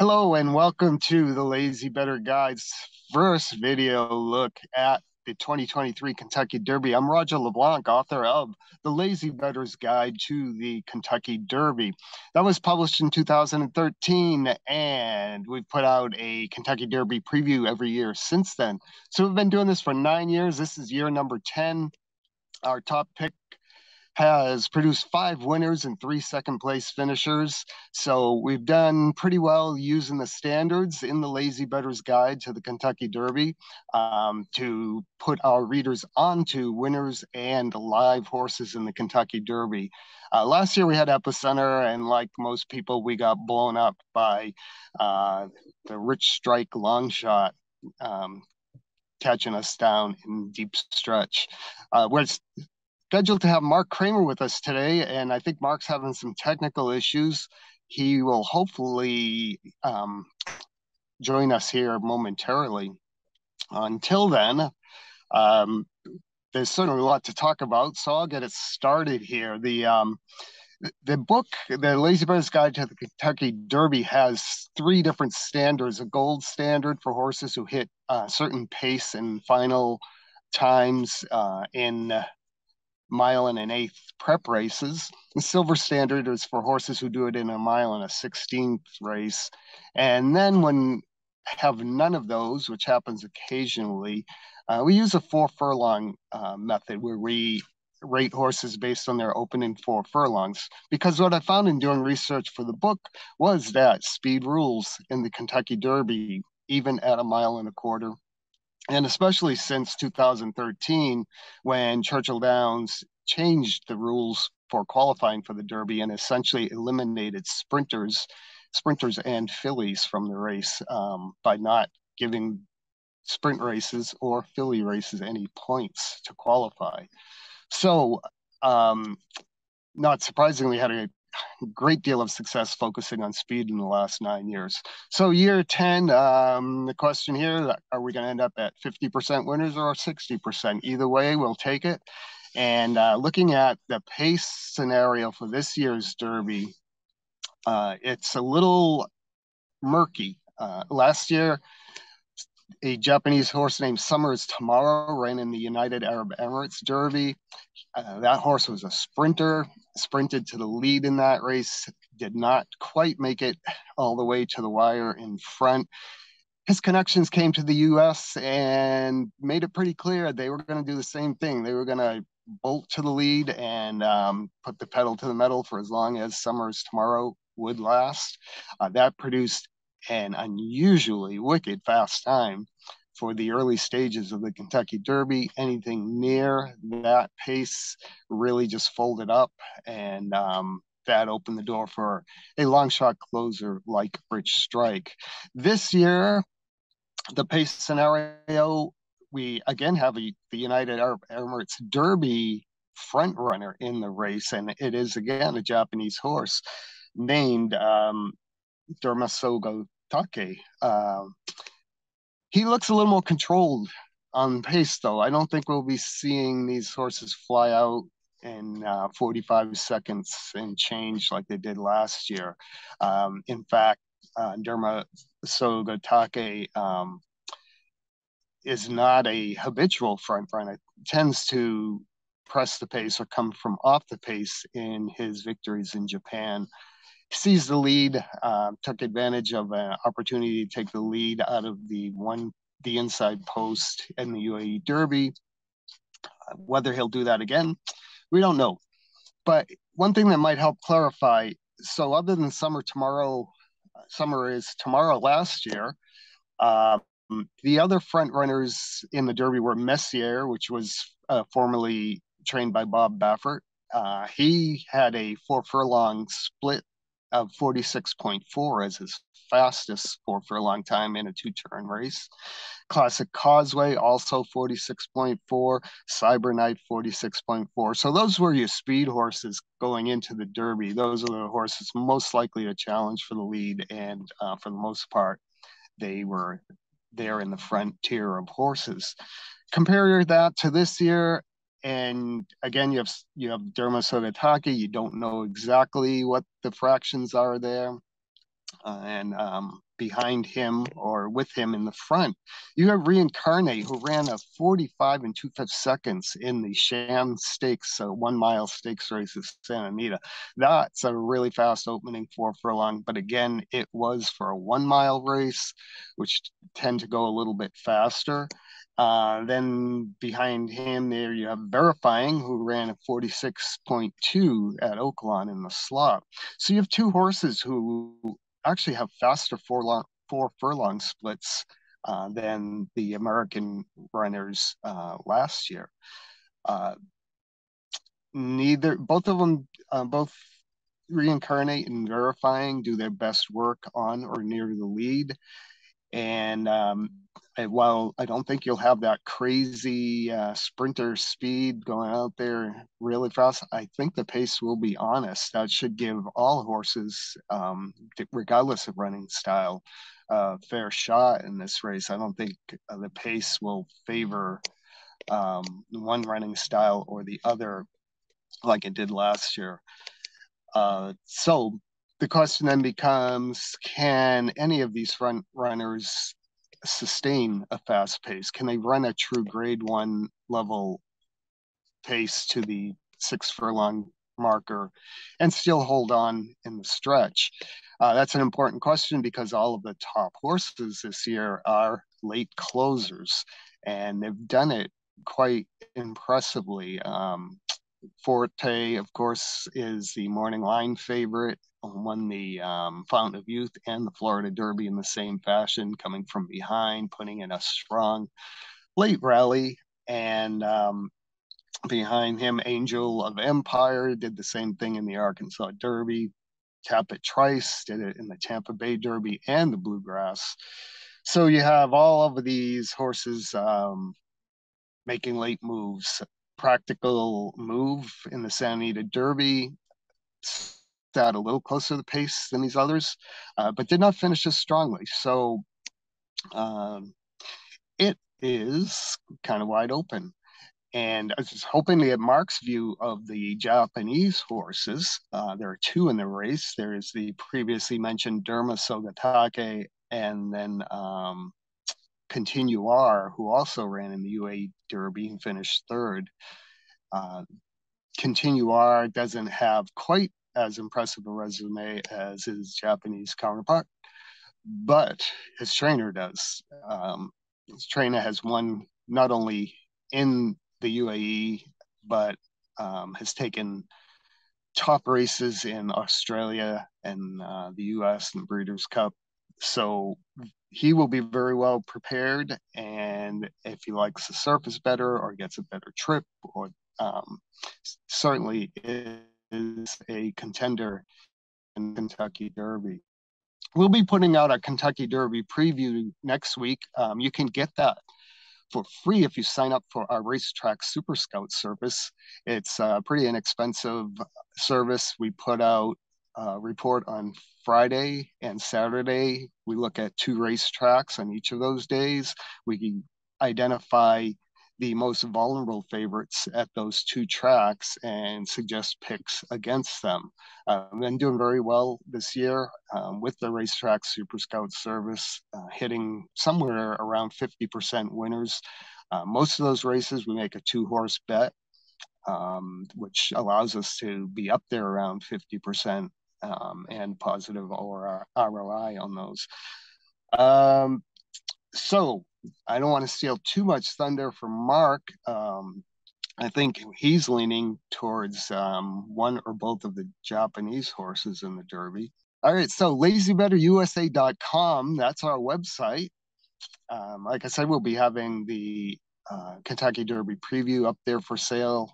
Hello and welcome to the Lazy Bettor Guides first video look at the 2023 Kentucky Derby. I'm Roger LeBlanc, author of The Lazy Bettor's Guide to the Kentucky Derby. That was published in 2013, and we've put out a Kentucky Derby preview every year since then. So we've been doing this for 9 years. This is year number 10. Our top pick has produced 5 winners and 3 second-place finishers. So we've done pretty well using the standards in the Lazy Bettor's Guide to the Kentucky Derby to put our readers onto winners and live horses in the Kentucky Derby. Last year we had Epicenter, and like most people, we got blown up by the Rich Strike long shot catching us down in deep stretch. We're scheduled to have Mark Cramer with us today, and I think Mark's having some technical issues. He will hopefully join us here momentarily. Until then, there's certainly a lot to talk about, so I'll get it started here. The book, The Lazy Bettor's Guide to the Kentucky Derby, has 3 different standards: a gold standard for horses who hit certain pace and final times in mile and an eighth prep races. The silver standard is for horses who do it in a mile and a 16th race. And then when have none of those, which happens occasionally, we use a 4 furlong method where we rate horses based on their opening 4 furlongs. Because what I found in doing research for the book was that speed rules in the Kentucky Derby, even at a mile and a quarter. And especially since 2013, when Churchill Downs changed the rules for qualifying for the Derby and essentially eliminated sprinters and fillies from the race by not giving sprint races or filly races any points to qualify. So, not surprisingly, had a great deal of success focusing on speed in the last 9 years. So year 10, the question here, are we going to end up at 50% winners or 60%? Either way, we'll take it. And looking at the pace scenario for this year's Derby, it's a little murky. Last year, a Japanese horse named Summer's Tomorrow ran in the United Arab Emirates Derby. That horse was a sprinter, sprinted to the lead in that race, did not quite make it all the way to the wire in front. His connections came to the U.S. and made it pretty clear they were going to do the same thing. They were going to bolt to the lead and put the pedal to the metal for as long as Summer's Tomorrow would last. That produced an unusually wicked fast time for the early stages of the Kentucky Derby. Anything near that pace really just folded up, and that opened the door for a long shot closer like Rich Strike. This year, the pace scenario, we again have the United Arab Emirates Derby front runner in the race, and it is again a Japanese horse named Dermasogo Take. He looks a little more controlled on pace, though. I don't think we'll be seeing these horses fly out in 45 seconds and change like they did last year. In fact, Dermasogo Take is not a habitual front runner. It tends to press the pace or come from off the pace in his victories in Japan. Seized the lead, took advantage of an opportunity to take the lead out of the inside post in the UAE Derby. Whether he'll do that again, we don't know. But one thing that might help clarify, so other than Summer is Tomorrow last year, the other front runners in the Derby were Messier, which was formerly trained by Bob Baffert. He had a 4 furlong split of 46.4 as his fastest 4 furlong time in a 2-turn race. Classic Causeway, also 46.4. Cyber Knight, 46.4. So those were your speed horses going into the Derby. Those are the horses most likely to challenge for the lead, and for the most part, they were there in the front tier of horses. Compare that to this year, and again, you have Dermasogo Take. You don't know exactly what the fractions are there. And behind him or with him in the front, you have Reincarnate, who ran a 45 and 2/5 seconds in the Sham Stakes, 1 mile stakes race at Santa Anita. That's a really fast opening 4 furlong, but again, it was for a 1 mile race, which tend to go a little bit faster. Then behind him there you have Verifying, who ran a 46.2 at Oaklawn in the slot. So you have two horses who actually have faster 4 furlong splits than the American runners last year. Both of them, both Reincarnate and Verifying, do their best work on or near the lead. And while I don't think you'll have that crazy sprinter speed going out there really fast, I think the pace will be honest. That should give all horses, regardless of running style, a fair shot in this race. I don't think the pace will favor one running style or the other like it did last year. So the question then becomes, can any of these front runners sustain a fast pace? Can they run a true grade 1 level pace to the 6 furlong marker and still hold on in the stretch? That's an important question because all of the top horses this year are late closers, and they've done it quite impressively. Forte, of course, is the morning line favorite, won the Fountain of Youth and the Florida Derby in the same fashion, coming from behind, putting in a strong late rally. And behind him, Angel of Empire did the same thing in the Arkansas Derby. Tapit Trice did it in the Tampa Bay Derby and the Bluegrass. So you have all of these horses making late moves. Practical Move in the Santa Anita Derby sat a little closer to the pace than these others, but did not finish as strongly. So it is kind of wide open. And I was hoping to get Mark's view of the Japanese horses. There are two in the race. There is the previously mentioned Derma Sogatake, and then Continuar, who also ran in the UAE Derby and finished third. Continuar doesn't have quite as impressive a resume as his Japanese counterpart, but his trainer does. His trainer has won not only in the UAE, but has taken top races in Australia and the US and the Breeders' Cup. So he will be very well prepared. And if he likes the surface better or gets a better trip, or certainly is a contender in Kentucky Derby. We'll be putting out a Kentucky Derby preview next week. You can get that for free if you sign up for our Racetrack Super Scout service. It's a pretty inexpensive service. We put out a report on Friday and Saturday. We look at 2 racetracks on each of those days. We identify the most vulnerable favorites at those 2 tracks and suggest picks against them. I've been doing very well this year with the Racetrack Super Scout service, hitting somewhere around 50% winners. Most of those races, we make a 2-horse bet, which allows us to be up there around 50% and positive ROI on those. So I don't want to steal too much thunder from Mark. I think he's leaning towards one or both of the Japanese horses in the Derby. All right, so lazybettorusa.com, that's our website. Like I said, we'll be having the Kentucky Derby preview up there for sale,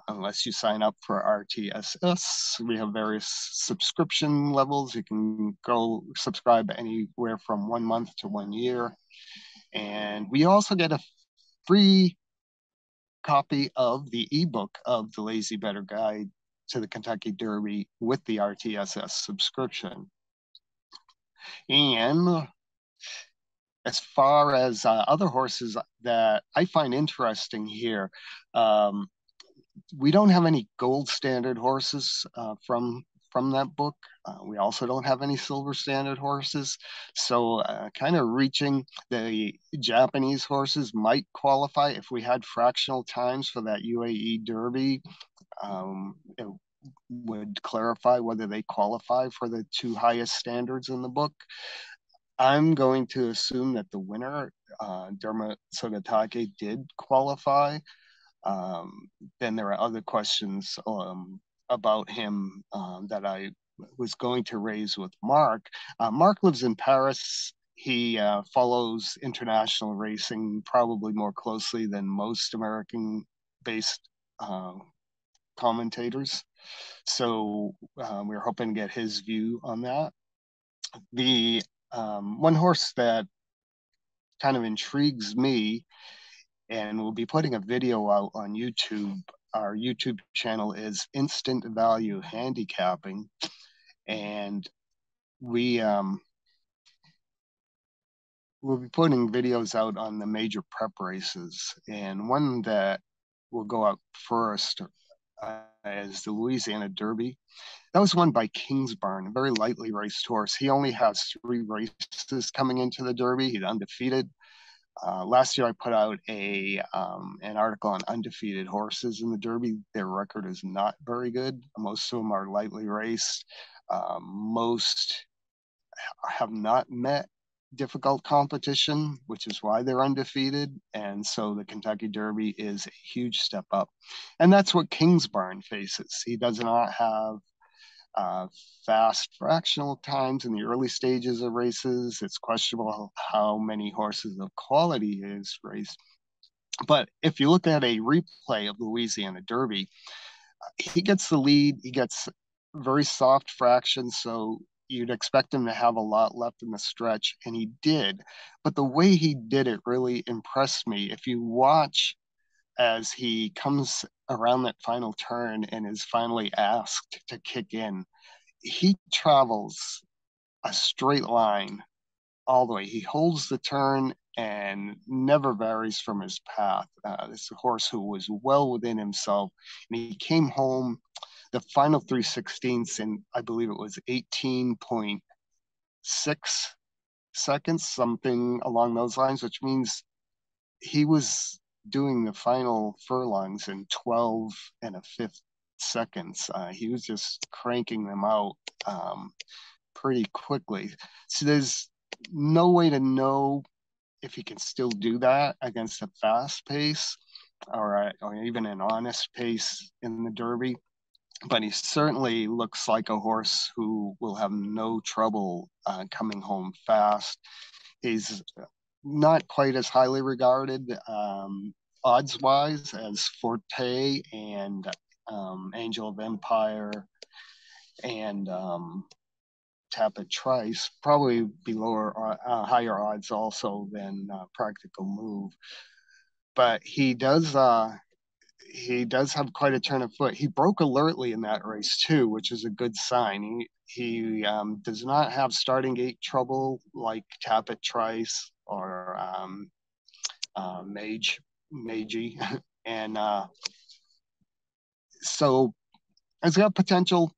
unless you sign up for RTSS. We have various subscription levels. You can go subscribe anywhere from 1 month to 1 year. And we also get a free copy of the ebook of the Lazy Bettor Guide to the Kentucky Derby with the RTSS subscription. And as far as other horses that I find interesting here, we don't have any gold standard horses from from that book. We also don't have any silver standard horses. So kind of reaching the Japanese horses might qualify if we had fractional times for that UAE Derby. It would clarify whether they qualify for the two highest standards in the book. I'm going to assume that the winner, Dermot Sogatake, did qualify. Then there are other questions about him that I was going to raise with Mark. Mark lives in Paris. He follows international racing probably more closely than most American-based commentators. So we're hoping to get his view on that. The one horse that kind of intrigues me, and we'll be putting a video out on YouTube. Our YouTube channel is Instant Value Handicapping, and we'll be putting videos out on the major prep races. And one that will go out first is the Louisiana Derby. That was won by Kingsbarn, a very lightly raced horse. He only has 3 races coming into the Derby. He's undefeated. Last year, I put out an article on undefeated horses in the Derby. Their record is not very good. Most of them are lightly raced. Most have not met difficult competition, which is why they're undefeated. And so the Kentucky Derby is a huge step up. And that's what Kingsbarn faces. He does not have fast fractional times in the early stages of races. It's questionable how many horses of quality is raced. But if you look at a replay of the Louisiana Derby, he gets the lead. He gets very soft fractions, so you'd expect him to have a lot left in the stretch, and he did. But the way he did it really impressed me. If you watch as he comes around that final turn and is finally asked to kick in, he travels a straight line all the way. He holds the turn and never varies from his path. This is a horse who was well within himself, and he came home the final 3/16 in, I believe it was 18.6 seconds, something along those lines, which means he was doing the final furlongs in 12 and a fifth seconds. He was just cranking them out pretty quickly. So there's no way to know if he can still do that against a fast pace or even an honest pace in the Derby. But he certainly looks like a horse who will have no trouble coming home fast. He's not quite as highly regarded odds-wise as Forte and Angel of Empire and Tapit Trice, probably be higher odds also than Practical Move. But he does have quite a turn of foot. He broke alertly in that race too, which is a good sign. He does not have starting gate trouble like Tapit Trice or Magey, and so it's got potential.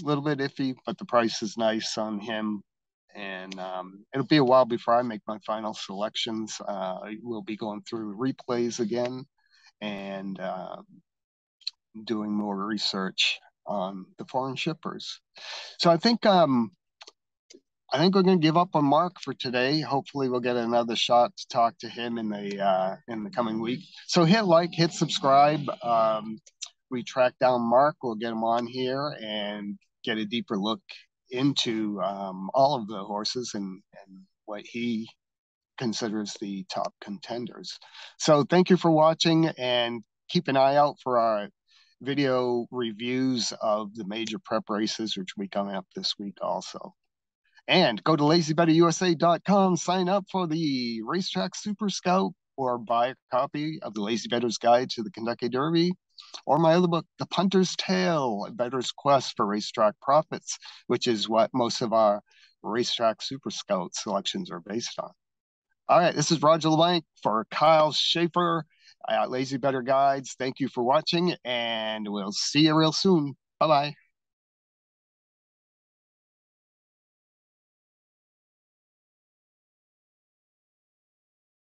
A little bit iffy, but the price is nice on him. And it'll be a while before I make my final selections. We'll be going through replays again and doing more research on the foreign shippers. So I think we're going to give up on Mark for today. Hopefully we'll get another shot to talk to him in the coming week. So hit like, hit subscribe. We track down Mark. We'll get him on here and get a deeper look into all of the horses and what he considers the top contenders. So thank you for watching, and keep an eye out for our video reviews of the major prep races, which will be coming up this week also. And go to lazybettorusa.com, sign up for the Racetrack Super Scout, or buy a copy of the Lazy Bettor's Guide to the Kentucky Derby, or my other book, The Punter's Tale, A Bettor's Quest for Racetrack Profits, which is what most of our Racetrack Super Scout selections are based on. All right, this is Roger LeBlanc for Kyle Schaefer at Lazy Bettor Guides. Thank you for watching, and we'll see you real soon. Bye-bye.